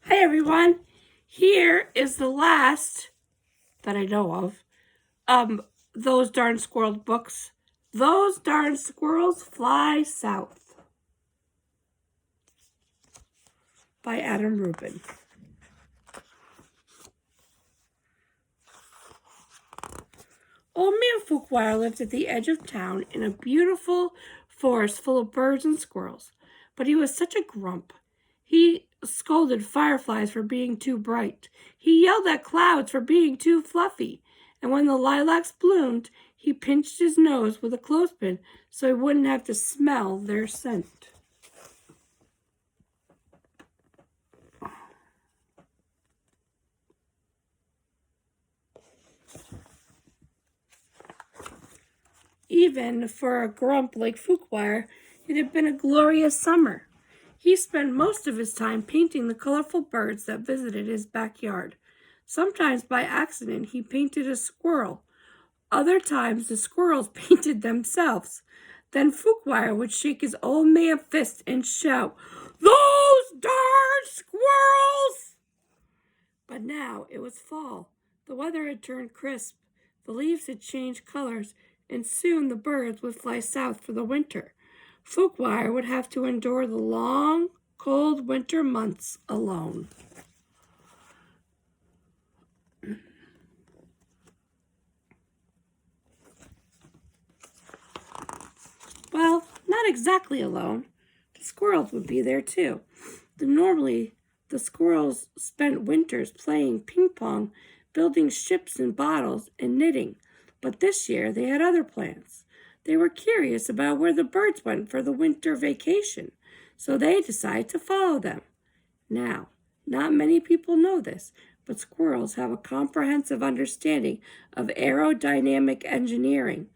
Hi everyone. Here is the last that I know of. Those Darn Squirrels books. Those Darn Squirrels Fly South by Adam Rubin. Old Man Fuchswire lived at the edge of town in a beautiful forest full of birds and squirrels, but he was such a grump. He scolded fireflies for being too bright. He yelled at clouds for being too fluffy. And when the lilacs bloomed, he pinched his nose with a clothespin so he wouldn't have to smell their scent. Even for a grump like Fuchswire, it had been a glorious summer. He spent most of his time painting the colorful birds that visited his backyard. Sometimes by accident he painted a squirrel. Other times the squirrels painted themselves. Then Fuchswire would shake his old man fist and shout, "Those darn squirrels!" But now it was fall. The weather had turned crisp. The leaves had changed colors, and soon the birds would fly south for the winter. Fuchswire would have to endure the long, cold winter months alone. Well, not exactly alone. The squirrels would be there too. Normally, the squirrels spent winters playing ping pong, building ships and bottles, and knitting. But this year they had other plans. They were curious about where the birds went for the winter vacation, so they decided to follow them. Now, not many people know this, but squirrels have a comprehensive understanding of aerodynamic engineering.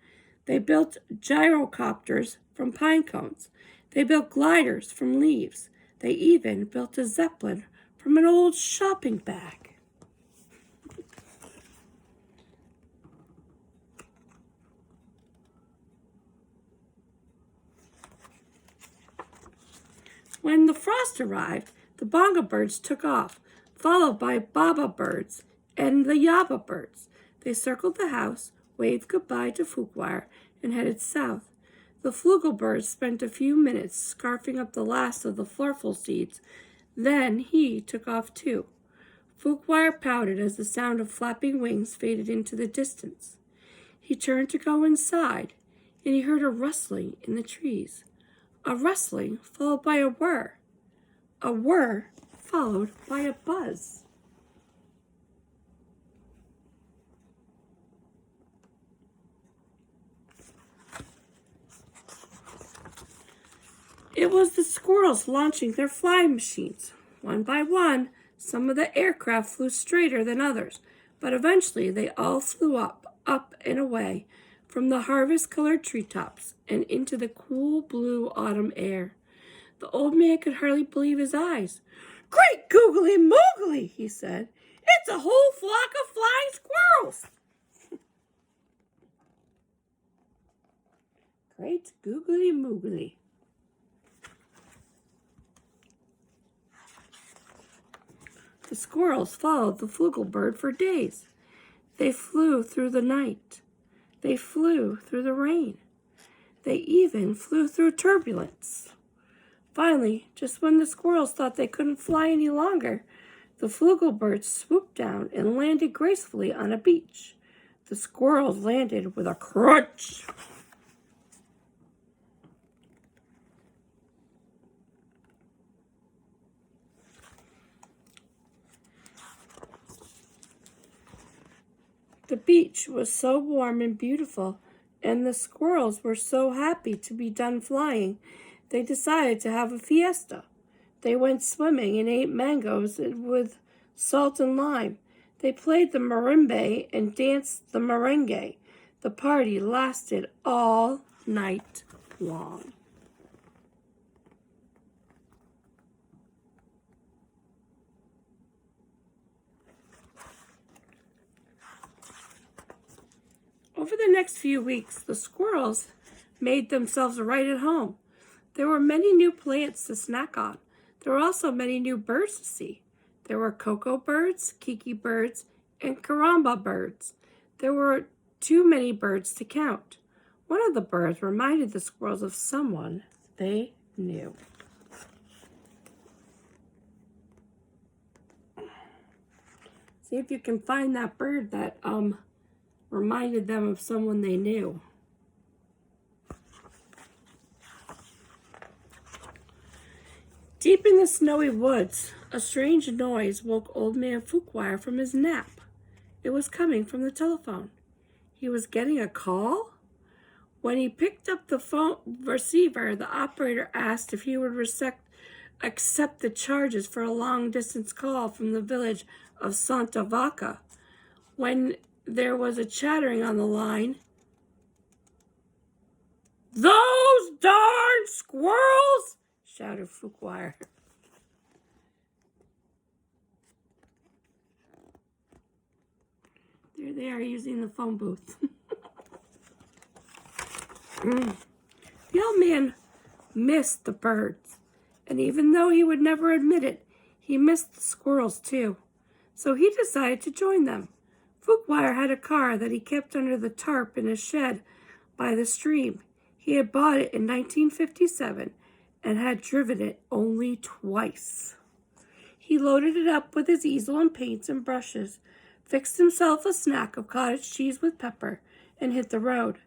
They built gyrocopters from pine cones. They built gliders from leaves. They even built a zeppelin from an old shopping bag. When the frost arrived, the bonga birds took off, followed by baba birds and the yaba birds. They circled the house, waved goodbye to Fuchswire, and headed south. The flugel birds spent a few minutes scarfing up the last of the flurful seeds. Then he took off too. Fuchswire pouted as the sound of flapping wings faded into the distance. He turned to go inside, and he heard a rustling in the trees. A rustling followed by a whir. A whir followed by a buzz. It was the squirrels launching their flying machines. One by one, some of the aircraft flew straighter than others, but eventually they all flew up and away from the harvest-colored treetops and into the cool blue autumn air. The old man could hardly believe his eyes. "Great googly moogly," he said. "It's a whole flock of flying squirrels." Great googly moogly. The squirrels followed the flugel bird for days. They flew through the night. They flew through the rain. They even flew through turbulence. Finally, just when the squirrels thought they couldn't fly any longer, the flugel birds swooped down and landed gracefully on a beach. The squirrels landed with a crunch. The beach was so warm and beautiful, and the squirrels were so happy to be done flying, they decided to have a fiesta. They went swimming and ate mangoes with salt and lime. They played the marimba and danced the merengue. The party lasted all night long. Over the next few weeks, the squirrels made themselves right at home. There were many new plants to snack on. There were also many new birds to see. There were cocoa birds, kiki birds, and caramba birds. There were too many birds to count. One of the birds reminded the squirrels of someone they knew. See if you can find that bird that reminded them of someone they knew. Deep in the snowy woods, a strange noise woke Old Man Fuchswire from his nap. It was coming from the telephone. He was getting a call? When he picked up the phone receiver, the operator asked if he would accept the charges for a long-distance call from the village of Santa Vaca. When there was a chattering on the line, "Those darn squirrels!" shouted Fuchswire. There they are using the phone booth. The old man missed the birds, and even though he would never admit it, he missed the squirrels too. So he decided to join them. Fuchswire had a car that he kept under the tarp in a shed by the stream. He had bought it in 1957 and had driven it only twice. He loaded it up with his easel and paints and brushes, fixed himself a snack of cottage cheese with pepper, and hit the road.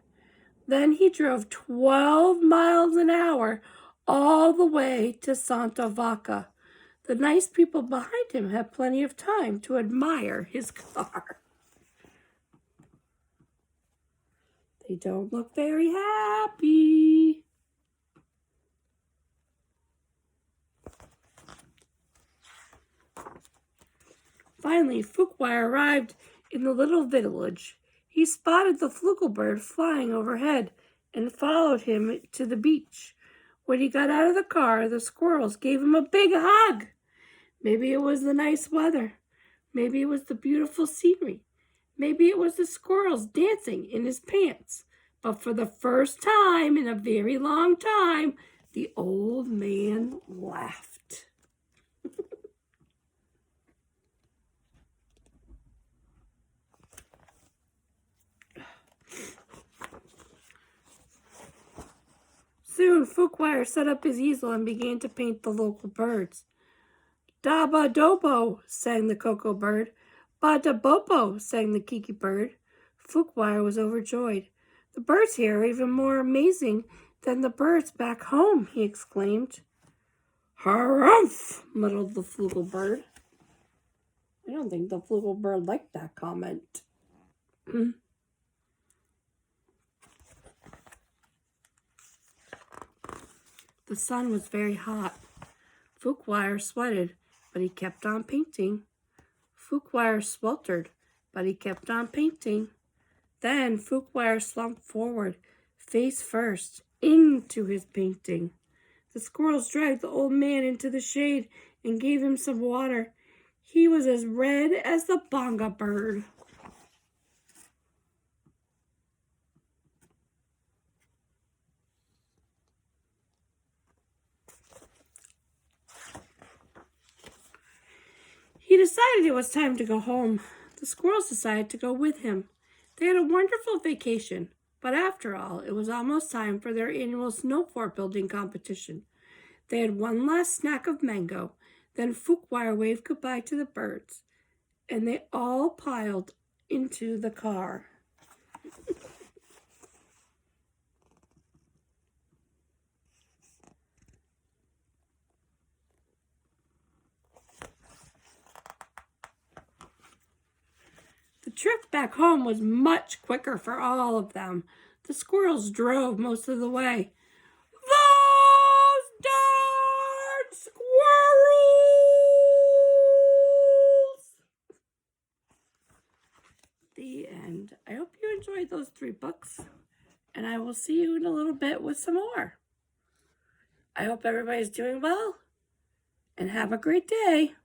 Then he drove 12 miles an hour all the way to Santa Vaca. The nice people behind him had plenty of time to admire his car. They don't look very happy. Finally, Fuchswire arrived in the little village. He spotted the flugelbird flying overhead and followed him to the beach. When he got out of the car, the squirrels gave him a big hug. Maybe it was the nice weather. Maybe it was the beautiful scenery. Maybe it was the squirrels dancing in his pants. But for the first time in a very long time, the old man laughed. Soon, Fuchswire set up his easel and began to paint the local birds. "Da-ba-do-bo," sang the cocoa bird. "Ba-da-bo-bo," sang the kiki bird. Fuchswire was overjoyed. "The birds here are even more amazing than the birds back home," he exclaimed. "Harumph," muddled the flugelbird. I don't think the flugelbird liked that comment. The sun was very hot. Fuchswire sweated, but he kept on painting. Fuchswire sweltered, but he kept on painting. Then Fuchswire slumped forward, face first, into his painting. The squirrels dragged the old man into the shade and gave him some water. He was as red as the bonga bird. He decided it was time to go home. The squirrels decided to go with him. They had a wonderful vacation, but after all, it was almost time for their annual snow fort building competition. They had one last snack of mango, then Fuchswire waved goodbye to the birds, and they all piled into the car. The trip back home was much quicker for all of them. The squirrels drove most of the way. "Those darn squirrels!" The end. I hope you enjoyed those 3 books, and I will see you in a little bit with some more. I hope everybody's doing well, and have a great day.